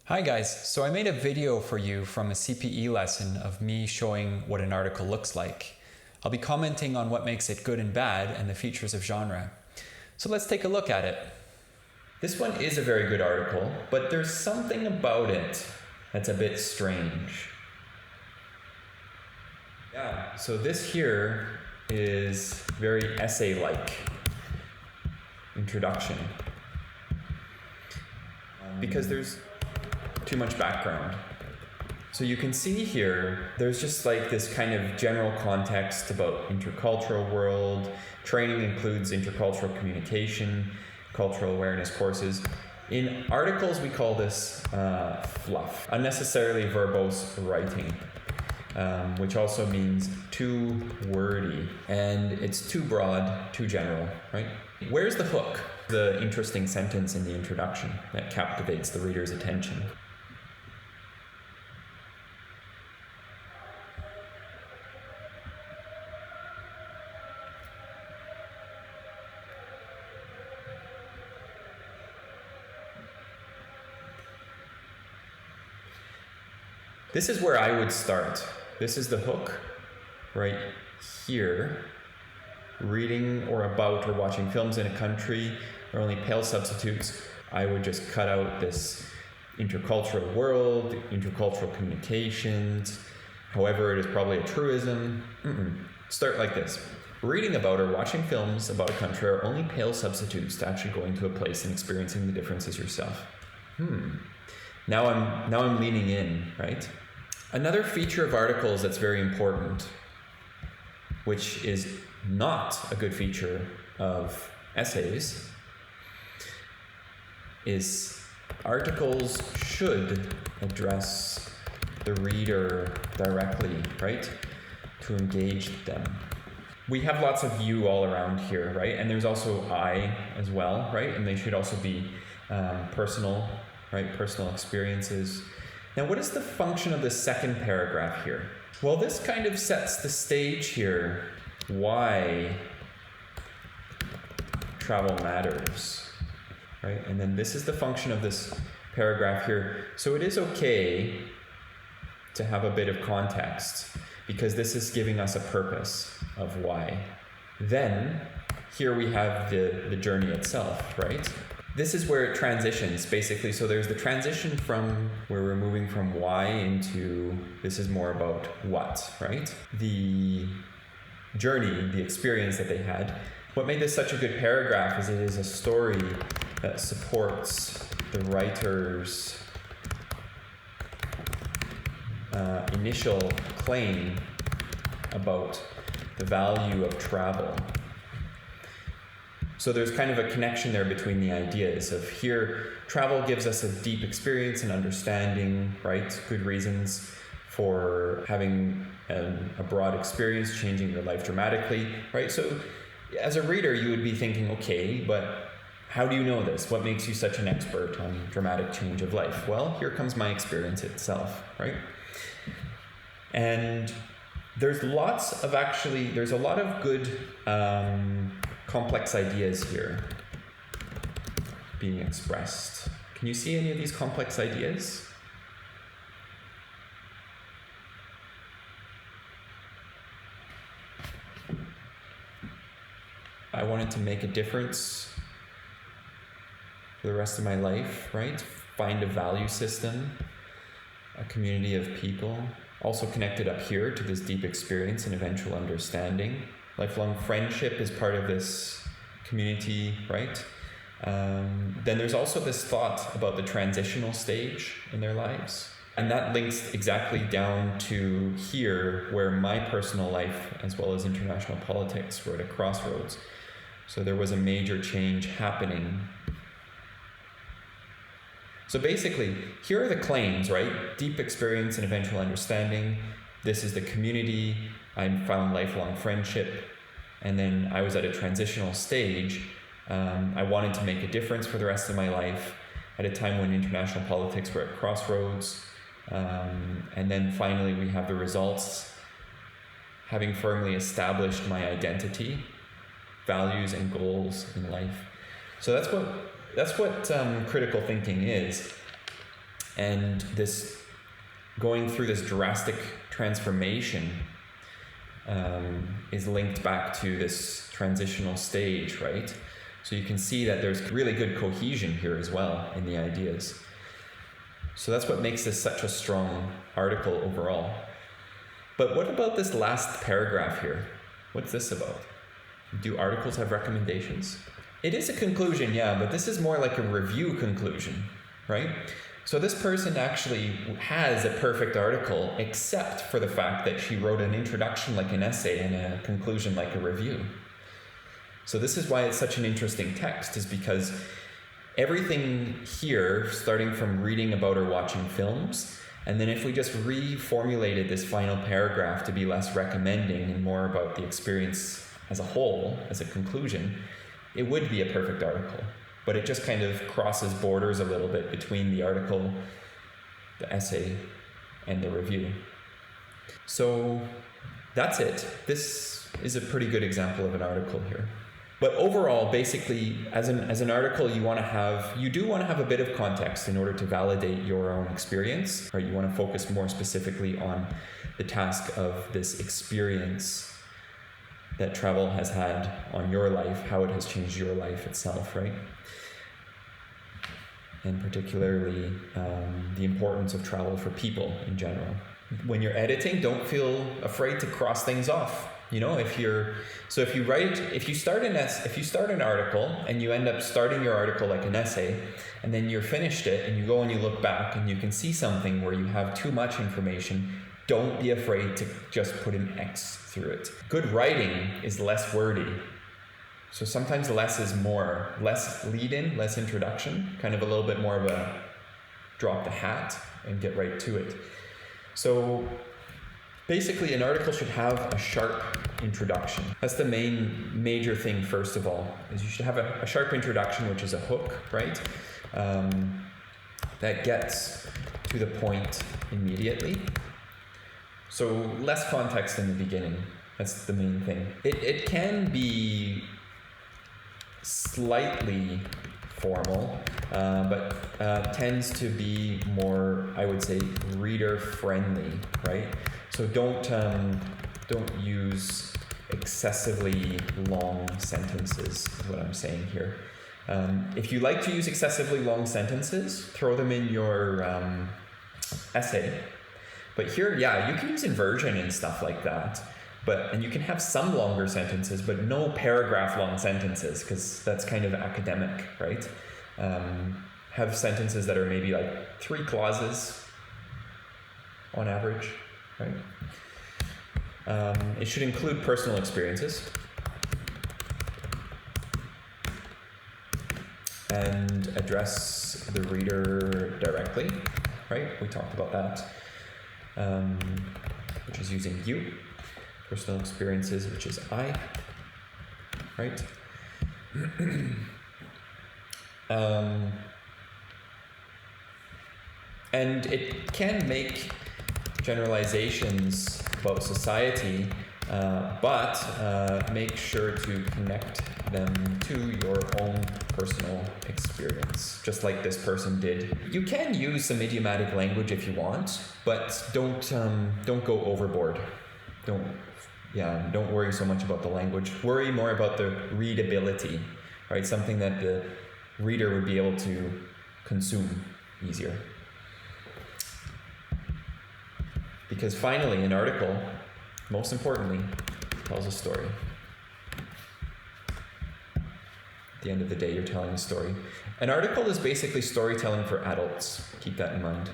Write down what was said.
Hi guys, so I made a video for you from a CPE lesson of me showing what an article looks like. I'll be commenting on what makes it good and bad and the features of genre. So let's take a look at it. This one is a very good article, but there's something about it that's a bit strange. Yeah, so this here is very essay-like introduction. Because there's too much background. So you can see here, there's just like this kind of general context about intercultural world. Training includes intercultural communication, cultural awareness courses. In articles, we call this fluff, unnecessarily verbose writing, which also means too wordy, and it's too broad, too general, right? Where's the hook? The interesting sentence in the introduction that captivates the reader's attention. This is where I would start. This is the hook right here. Reading or about or watching films in a country are only pale substitutes. I would just cut out this intercultural world, intercultural communications. However, it is probably a truism. Start like this. Reading about or watching films about a country are only pale substitutes to actually going to a place and experiencing the differences yourself. Now I'm leaning in, right? Another feature of articles that's very important, which is not a good feature of essays, is articles should address the reader directly, right? To engage them. We have lots of you all around here, right? And there's also I as well, right? And they should also be personal, right? Personal experiences. Now, what is the function of the second paragraph here? Well, this kind of sets the stage here. Why travel matters, right? And then this is the function of this paragraph here. So it is okay to have a bit of context because this is giving us a purpose of why. Then here we have the journey itself, right? This is where it transitions, basically. So there's the transition from where we're moving from why into this is more about what, right? The journey, the experience that they had. What made this such a good paragraph is it is a story that supports the writer's initial claim about the value of travel. So there's kind of a connection there between the ideas of here, travel gives us a deep experience and understanding, right? Good reasons for having a broad experience, changing your life dramatically, right? So as a reader, you would be thinking, okay, but how do you know this? What makes you such an expert on dramatic change of life? Well, here comes my experience itself, right? And there's a lot of good complex ideas here being expressed. Can you see any of these complex ideas? I wanted to make a difference for the rest of my life, right? Find a value system, a community of people, also connected up here to this deep experience and eventual understanding. Lifelong friendship is part of this community, right? Then there's also this thought about the transitional stage in their lives. And that links exactly down to here, where my personal life, as well as international politics, were at a crossroads. So there was a major change happening. So basically, here are the claims, right? Deep experience and eventual understanding. This is the community. I found lifelong friendship. And then I was at a transitional stage. I wanted to make a difference for the rest of my life at a time when international politics were at crossroads. And then finally, we have the results. Having firmly established my identity, values, and goals in life. So that's what critical thinking is. And this going through this drastic transformation is linked back to this transitional stage, right? So you can see that there's really good cohesion here as well in the ideas. So that's what makes this such a strong article overall. But what about this last paragraph here? What's this about? Do articles have recommendations? It is a conclusion, yeah, but this is more like a review conclusion, right? So this person actually has a perfect article, except for the fact that she wrote an introduction like an essay and a conclusion like a review. So this is why it's such an interesting text, is because everything here, starting from reading about or watching films, and then if we just reformulated this final paragraph to be less recommending and more about the experience as a whole, as a conclusion, it would be a perfect article. But it just kind of crosses borders a little bit between the article, the essay, and the review. So that's it. This is a pretty good example of an article here. But overall, basically, as an article, you do want to have a bit of context in order to validate your own experience, or you want to focus more specifically on the task of this experience that travel has had on your life, how it has changed your life itself, right? And particularly the importance of travel for people in general. When you're editing, don't feel afraid to cross things off. You know, if you start an article and you end up starting your article like an essay, and then you're finished it and you go and you look back and you can see something where you have too much information, don't be afraid to just put an X through it. Good writing is less wordy. So sometimes less is more. Less lead-in, less introduction, kind of a little bit more of a drop the hat and get right to it. So basically, an article should have a sharp introduction. That's the major thing, first of all, is you should have a sharp introduction, which is a hook, right? That gets to the point immediately. So less context in the beginning. That's the main thing. It can be slightly formal, but tends to be more, I would say, reader friendly, right? So don't use excessively long sentences, is what I'm saying here. If you like to use excessively long sentences, throw them in your essay. But here, yeah, you can use inversion and stuff like that. And you can have some longer sentences, but no paragraph long sentences, because that's kind of academic, right? Have sentences that are maybe like 3 clauses on average, right? It should include personal experiences and address the reader directly, right? We talked about that, which is using you. Personal experiences, which is I, right? And it can make generalizations about society, but make sure to connect them to your own personal experience, just like this person did. You can use some idiomatic language if you want, but don't go overboard. Don't worry so much about the language. Worry more about the readability, right? Something that the reader would be able to consume easier. Because finally, an article, most importantly, tells a story. At the end of the day, you're telling a story. An article is basically storytelling for adults. Keep that in mind.